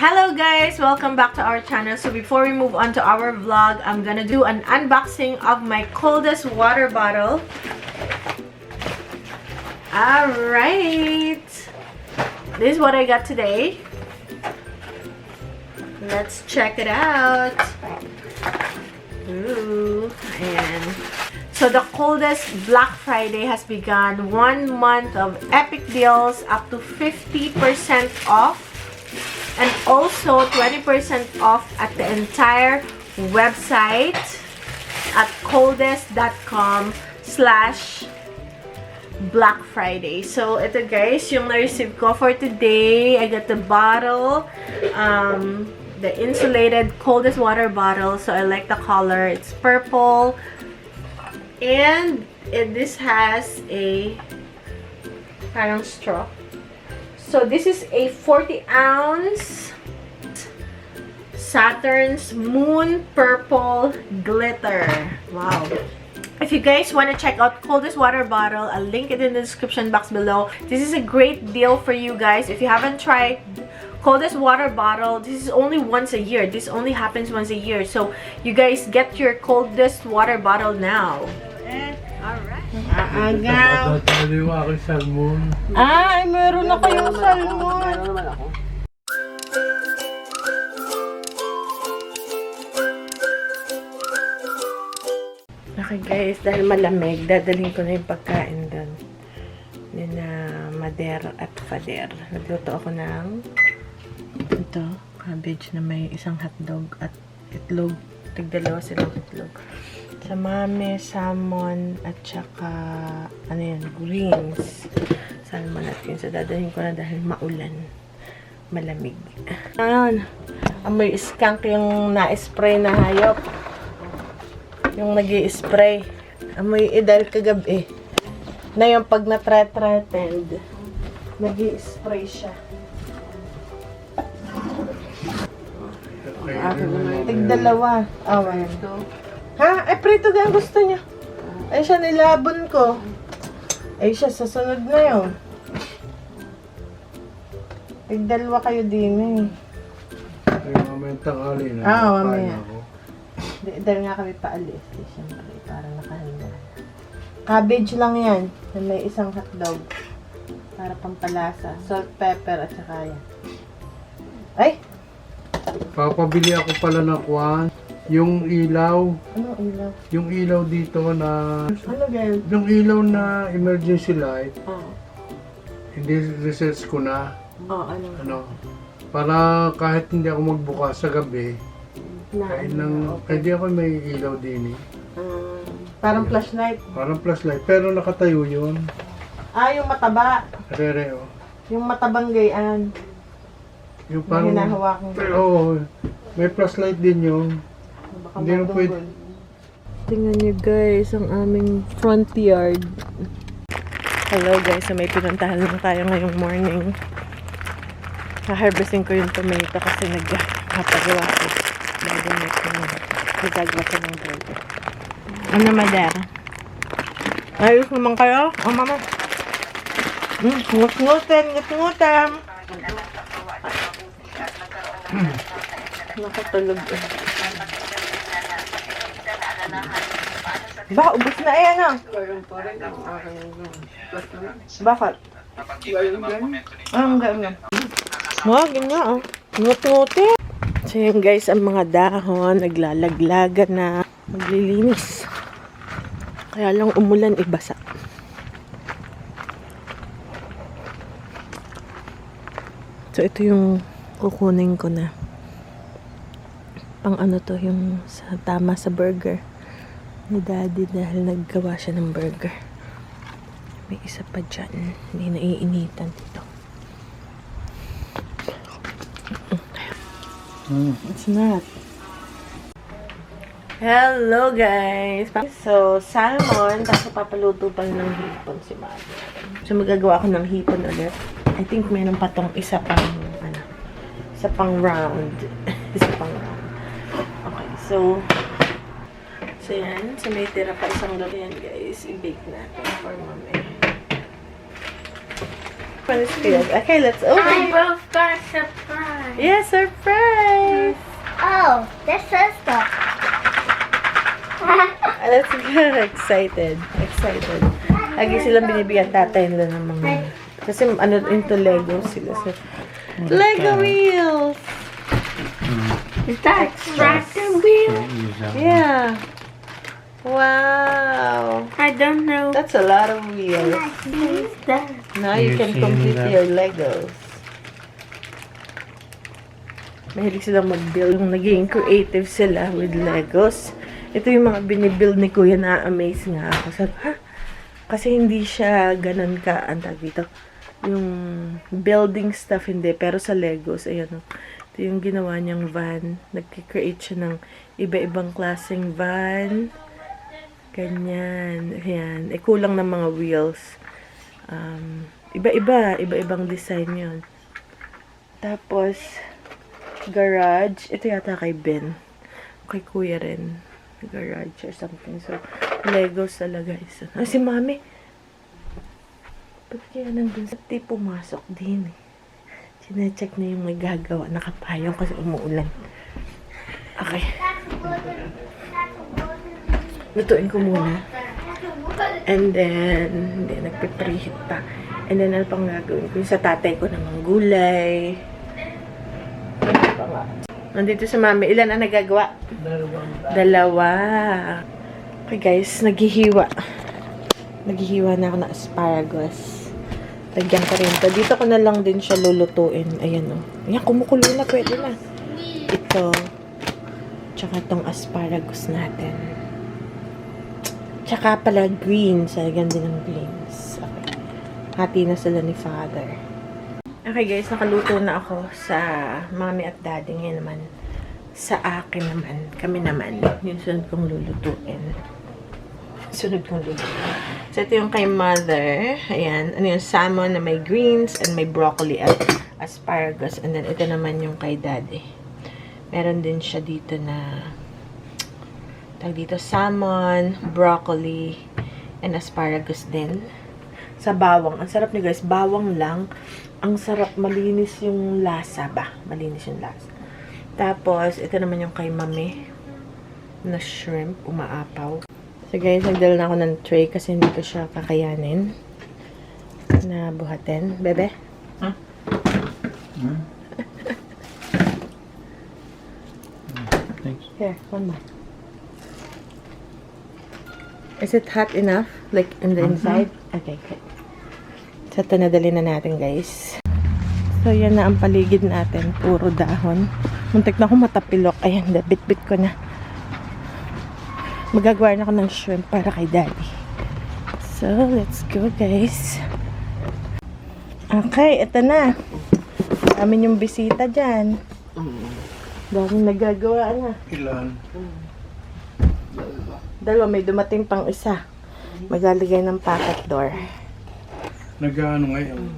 Hello guys! Welcome back to our channel. So before we move on to our vlog, I'm gonna do an unboxing of my coldest water bottle. Alright! This is what I got today. Let's check it out. Ooh, ayan. So the coldest Black Friday has begun. 1 month of epic deals up to 50% off. And also 20% off at the entire website at coldest.com/Black Friday. So, ito guys, yung na-receive ko for today. I got the bottle, the insulated coldest water bottle. So, I like the color. It's purple. And this has a parang straw. So, this is a 40-ounce Saturn's Moon Purple Glitter. Wow. If you guys want to check out coldest water bottle, I'll link it in the description box below. This is a great deal for you guys. If you haven't tried coldest water bottle, this is only once a year. This only happens once a year. So, you guys get your coldest water bottle now. Alright. Agaw. Tataliwa ako sa salmon. Ay, meron na kayong salmon. Meron naman ako. Okay guys, dahil malamig, dadalhin ko na yung pagkain doon. Yun na Mader at Fader. Nagluto ako ng ito, cabbage na may isang hotdog at itlog. Tigdalawa silang itlog. Sa mame, salmon, at saka, ano yan, greens. Salmon at greens. So, dadalhin ko na dahil maulan. Malamig. Ayan. Amoy skunk yung na-spray na hayop. Yung nag-i-spray. Amoy dahil kagabi. Na yung pag na-threatened, nag-i-spray siya. Tigdalawa. Awan. Ha? Ay, prito din gusto niya. Ay, siya nilabon ko. Ay, siya sasunod na yun. Tigdalawa kayo din eh. Ay, mamaya tanghali na. Mamaya. Dahil nga kami paalis. Eh, siyempre, parang nakahanda. Cabbage lang yan. Na may isang hotdog. Para pampalasa. Salt, pepper, at saka yan. Ay! Papabili ako pala ng kwan. Yung ilaw. Ano ilaw? Yung ilaw dito na... Ano ganyan? Yung ilaw na emergency light. Oo. Hindi research ko na. Ano? Para kahit hindi ako magbukas sa gabi. Hindi ako may ilaw din eh. Parang flashlight. Parang flashlight. Pero nakatayo yun. Yung mataba. Rere oh. Yung matabang gayaan. Yung parang... Na hinahawakan ko. Oo. May flashlight din yun. Baka Hindi na pwede. Tingnan nyo guys, ang aming front yard. Hello guys, so may pinuntahan lang tayo ngayong morning. Ha-harvesting ko yung tomato kasi nagpapagawa ko. Nagagawa ko ng burger. Ano Mader? Ayos naman kayo? Mama. Ngut-ngutan. Nakatulog eh. Ba, ubos na eh, ano? Bakit? Ang ganyan. Ganyan nga, oh. Ngut-nguti. So yun guys, ang mga dahon, naglalaglaga na, maglilinis. Kaya lang umulan, ibasa. So ito yung kukunin ko na. Pang ano to, yung tama sa burger ni daddy dahil naggawa siya ng burger. May isa pa dyan. Hindi naiinitan dito. It's not. Hello guys! So, salmon. Tapos papaluto pa ng hipon si Mami. So, magagawa ko ng hipon ulit. I think meron pa tong isa pang round. Isa pang round. Okay, so yan. So, may tira pa isang luto yan, guys. I-bake natin for mamaya. Okay, let's open. I both got a surprise. Yeah, surprise! Oh, this is the. Let's go. Excited. Excited. Lagi silang binibigyan tatay nila ng mga... Kasi ano, into Lego sila. So, Lego wheels! Is that tractor wheel? Yeah. Wow. I don't know. That's a lot of wheels. What is that? Now you can complete your Legos. Mahilig silang mag-build. Naging creative sila with Legos. Ito yung mga binibuild ni Kuya, na-amaze nga ako. Sabi, ha? Kasi hindi siya ganun ka, antag dito. Yung building stuff, hindi. Pero sa Legos, ayan o. Ito yung ginawa niyang van. Nag-create siya ng iba-ibang klaseng van. Ganyan. Ayan. E, kulang ng mga wheels. Iba-iba. Iba-ibang design yun. Tapos, garage. Ito yata kay Ben. Kay Kuya rin. Garage or something. So, Legos talaga. Si Mami. Ba't kaya nandun sa pumasok din eh. Sinecheck na yung may gagawa. Nakapayong kasi umuulan. Okay. Lutuin ko muna. And then, hindi, nagpipreheat pa. And then, ano pang gagawin ko? Yung sa tatay ko namang gulay. Ano pa nga? Nandito sa Mami. Ilan ang nagagawa? Dalawa. Okay guys, naghihiwa. Naghihiwa na ako ng asparagus. Lagyan ko rin ito. Dito ko na lang din siya lulutuin. Ayan o. Ayan, kumukulo na. Pwede na. Ito. Tsaka itong asparagus natin. Tsaka pala greens. Lagyan din ng greens. Okay. Hati na sila ni Father. Okay guys, nakaluto na ako sa Mami at Daddy. Ngayon naman, sa akin naman. Kami naman. Yung sunod kong lulutuin. So, ito yung kay Mother. Ayan. Ano yung salmon na may greens and may broccoli at asparagus. And then, ito naman yung kay Daddy. Meron din siya dito na tawag dito, salmon, broccoli, and asparagus din. Sa bawang. Ang sarap niyo guys. Bawang lang. Ang sarap. Malinis yung lasa ba? Malinis yung lasa. Tapos, ito naman yung kay Mami na shrimp. Umaapaw. So guys, nagdala na ako ng tray kasi hindi ko siya kakayanin na buhatin. Bebe? Huh? Thanks. Here, one more. Is it hot enough? Like in the inside? Okay, good. So ito nadali na natin guys. So yan na ang paligid natin. Puro dahon. Muntik na ako matapilok. Ayan, bit-bit ko na. Magagawa na ako ng shrimp para kay Daddy. So, let's go guys. Okay, ito na. Dami yung bisita dyan. Daming nagagawa na. Ilan? Dalawa, may dumating pang isa. Maglalagay ng pocket door. Nag-ano ngayon?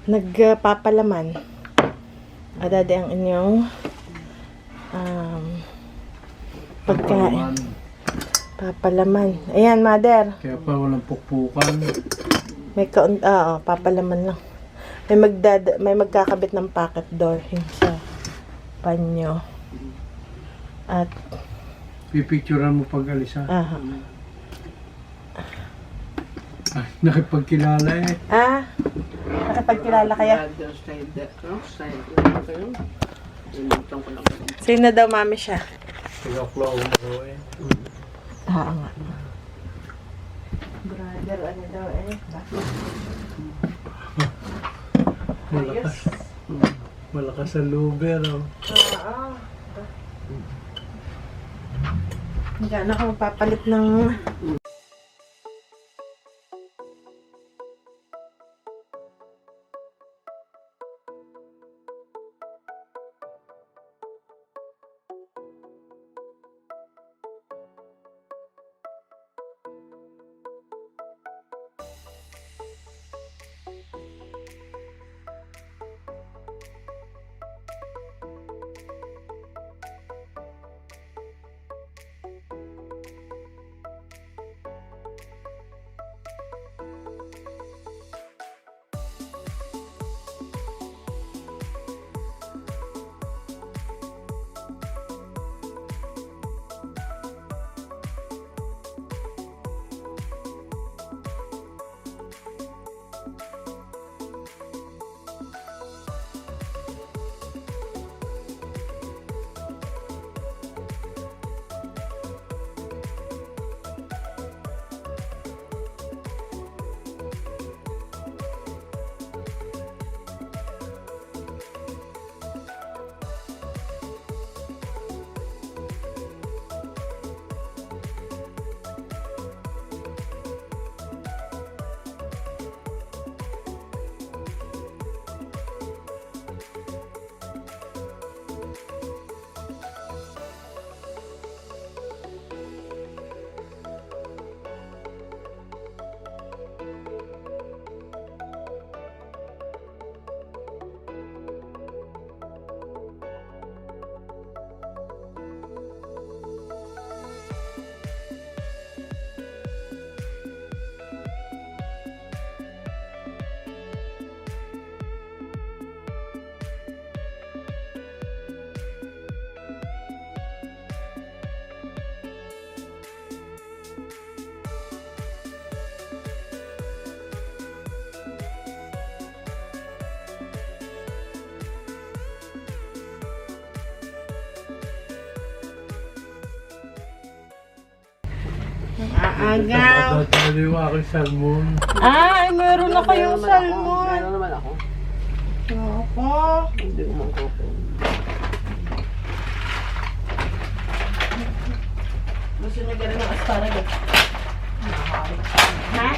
Nagpapalaman. Daddy ang inyong pagkain. Papalaman. Ayan, Mother. Kaya pa walang pukpukan. May papalaman lang. May magkakabit ng pocket door yung sa panyo. At Pipicturean mo pag alis ha? aha. Ay, nakipagkilala eh. Nakapagkilala kaya? Sino daw Mami siya? Pag-Oklahoma ko eh. Nga. Brother, ano daw eh? Malakas. Malakas sa luber oh. Gano'n ako magpapalit ng agaw. Tataliwa ako yung salmon. Ay, meron na kayong salmon. Meron naman ako. Opo. Hindi ko mangkoko. Gusto niya gano'n ng asparagus. Ha?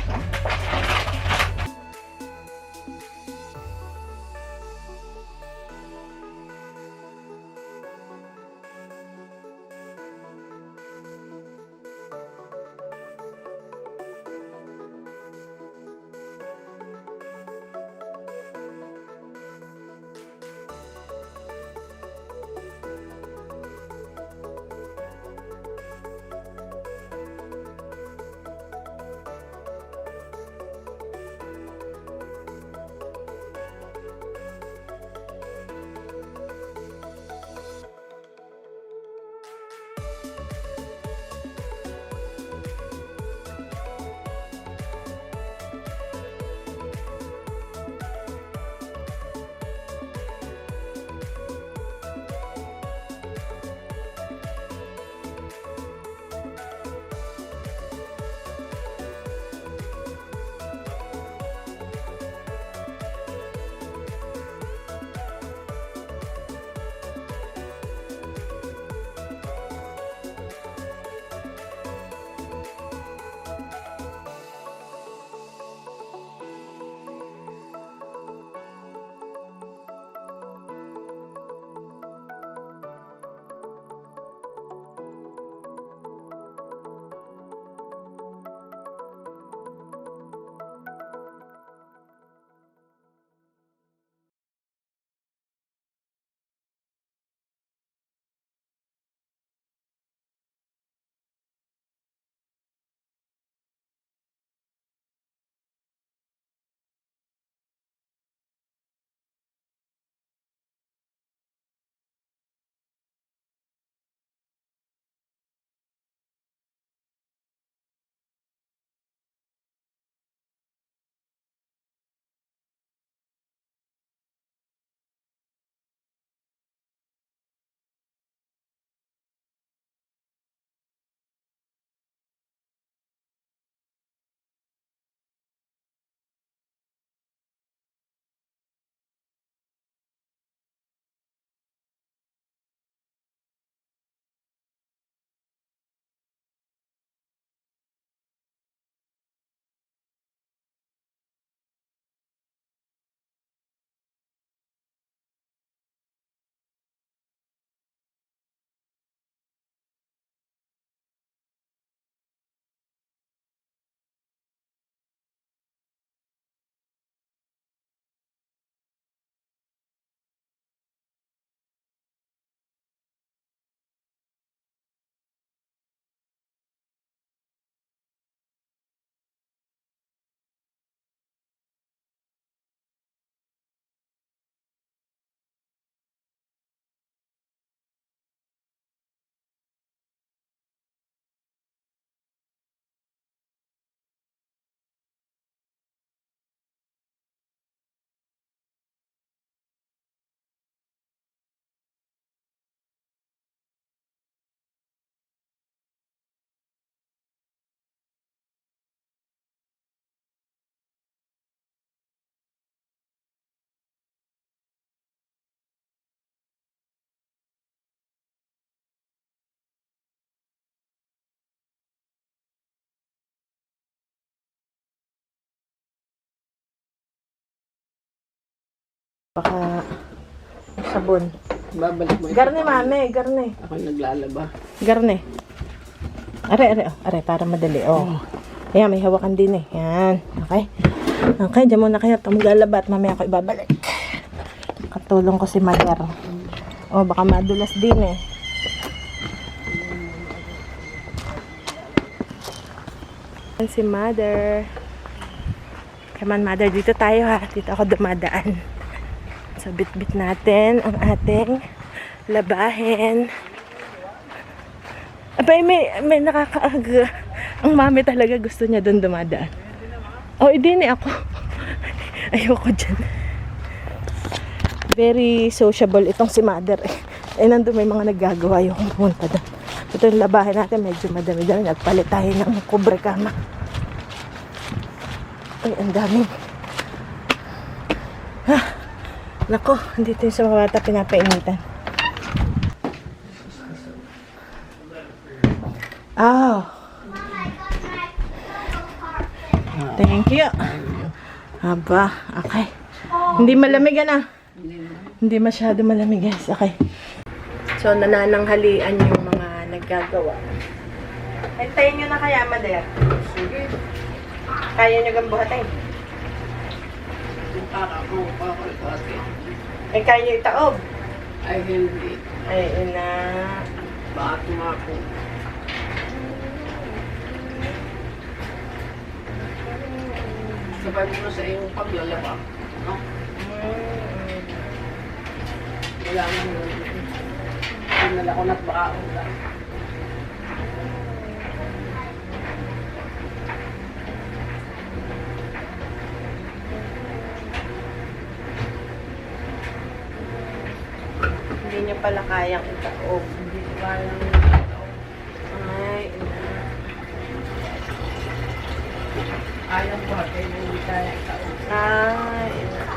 Baka sabon. Babalik mo ito. Garne, mami. Garne. Ako naglalaba. Garne. Are, para madali. Oh. Ayan, may hawakan din eh. Yan. Okay. Okay, dyan muna kayo. Maglalaba at mamaya ako ibabalik. Katulong ko si Mother. Oh, baka madulas din eh. Yan si Mother. Come on, Mother. Dito tayo ha. Dito ako dumadaan. So, bit-bit natin ang ating labahin. Abay, may nakakaaga. Ang mami talaga gusto niya doon dumadaan. Oh, hindi ni ako. Ayoko dyan. Very sociable itong si Mother eh. Eh, nandun may mga naggagawa yung pumunta doon. Ito yung labahin natin, medyo madami-dami. Nagpalit tayo ng kubre kama. Ay, ang dami. Nako, dito yung sa mga bata pinapainitan. Oh. Thank you. Aba, okay. Hindi malamig na. Hindi masyado malamig, guys. Okay. So, nanananghalian yung mga naggagawa. Hintayin nyo na kaya, Mader. Sige. Kaya nyo gang buhatin. Eh, kaya nyo itaob. Ay, hindi. Ay, ina. Bakit nga ako? Sabay mo na sa iyong paglalaba. No? Wala mo na. Pinala ko na't baka ako lang. Hindi nyo pala kayang itaob. Hindi ko kayang Ay, ina. ayaw ko at hindi kaya ikaw. Ay, ina.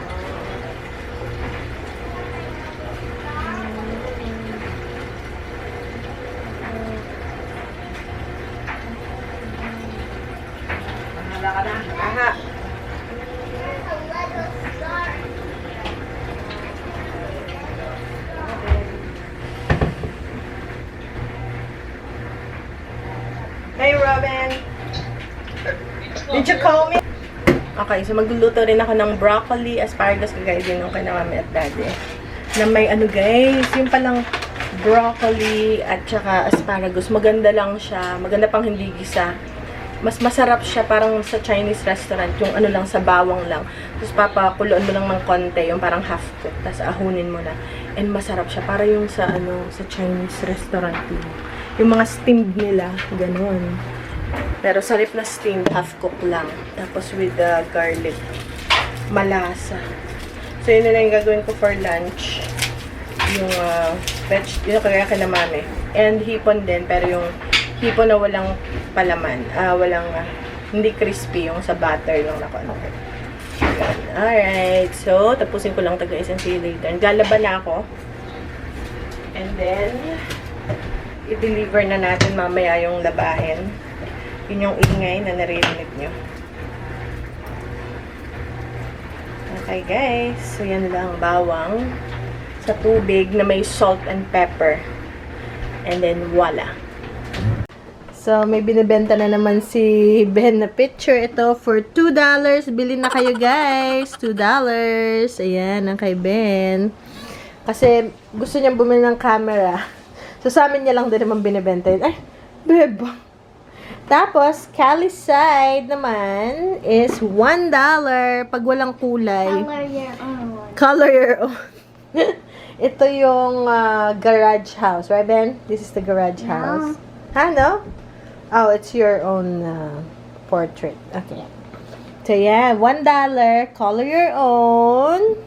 Pahala ka na. Aha. Hey, Robin. Did you call me? Okay, so magluluto rin ako ng broccoli, asparagus, kagaya din nung kay na mami at daddy. Na may ano guys, yung palang broccoli at saka asparagus. Maganda lang siya. Maganda pang hindi gisa. Mas masarap siya parang sa Chinese restaurant. Yung ano lang, sa bawang lang. Tapos papakuloan mo lang ng konti, yung parang half cook. Tapos ahunin mo na. And masarap siya. Para yung sa ano, sa Chinese restaurant. Yung mga steamed nila, ganun. Pero sarap na steamed, half cook lang. Tapos with the garlic. Malasa. So yun na lang yung gagawin ko for lunch. Yung yun kaya kay na mami. And hipon din, pero yung hipon na walang palaman. Walang, hindi crispy, yung sa butter lang na konti. Alright, so tapusin ko lang ito guys and see you later. Galaban na ako. And then, i-deliver na natin mamaya yung labahin. Yun yung ingay na naririnig nyo. Okay guys, so yan lang bawang sa tubig na may salt and pepper. And then voila. So may binibenta na naman si Ben na picture. Ito for $2. Bili na kayo guys. $2. Ayan, ang kay Ben. Kasi gusto niyang bumili ng camera. So sa amin niya lang din naman binibenta yun. Ay, beba. Tapos, Cali side naman is $1 pag walang kulay. Color your own one. Color your own. Ito yung garage house. Right, Ben? This is the garage house. Ha, no? Oh, it's your own portrait. Okay. So, yeah. $1. Color your own.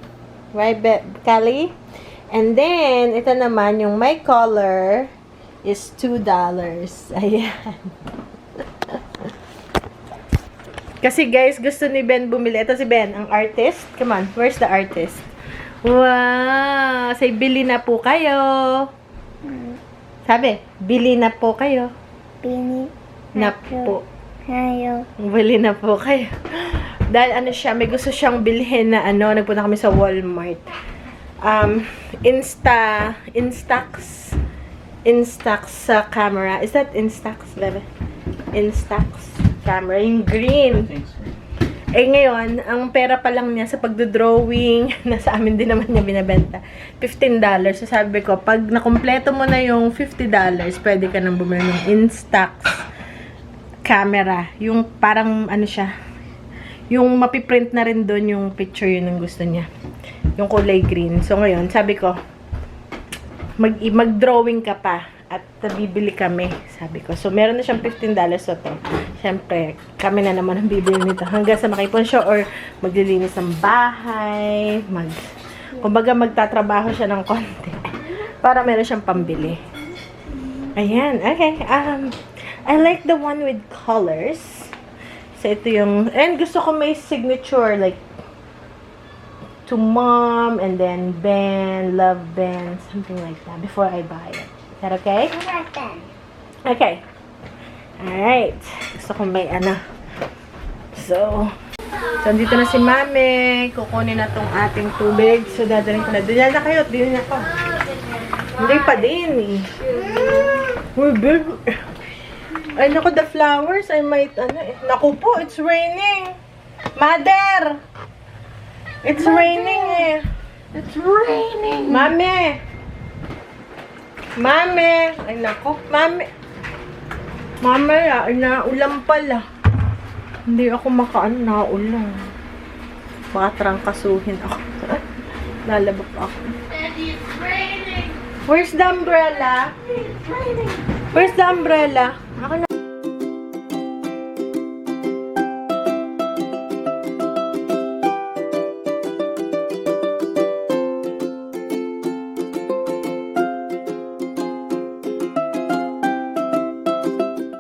Right, Cali? And then, ito naman, yung my color is $2. Ayan. Kasi guys, gusto ni Ben bumili. Ito si Ben, ang artist. Come on, where's the artist? Wow! Say, bili na po kayo. Sabi, bili na po kayo. Bini. Na po. Hayo. Bili na po kayo. Dahil ano siya, may gusto siyang bilhin na ano, nagpunta kami sa Walmart. Instax sa camera. Is that Instax, bebe? Instax camera. Yung green. Eh ngayon, ang pera pa lang niya sa pagdodrawing, nasa amin din naman niya binabenta, $15. So sabi ko, pag nakumpleto mo na yung $50, pwede ka nang bumili ng Instax camera. Yung parang ano siya, yung mapiprint na rin doon yung picture, yun ang gusto niya. Yung kulay green. So ngayon, sabi ko, mag-drawing ka pa at bibili kami, sabi ko. So meron na siyang $15 so to. Siyempre, kami na naman ang bibili nito hanggang sa makipon siya or maglilinis ng bahay, kumbaga magtatrabaho siya ng konti para meron siyang pambili. Ayan, okay. I like the one with colors. So, ito yung, and gusto ko may signature, like, to mom, and then Ben, love Ben, something like that, before I buy it. Is that okay? Not then. Okay. Alright. Gusto ko may ano. So, andito na si Mami. Kukunin na tong ating tubig. So, dadalhin ko na. Diyan na kayo. Diyan na ako. Hindi pa din eh. Uy, babe. Ay, naku, the flowers. I might, ano eh. Naku po, it's raining. Mother! It's raining eh. It's raining. Mami! Mami! Ay, naku. Mami! Mamaya, ay naulan pala. Hindi ako makaan, naulan. Baka trangkasuhin ako. Lalabak ako. Daddy, it's raining. Where's the umbrella? It's raining. Where's the umbrella?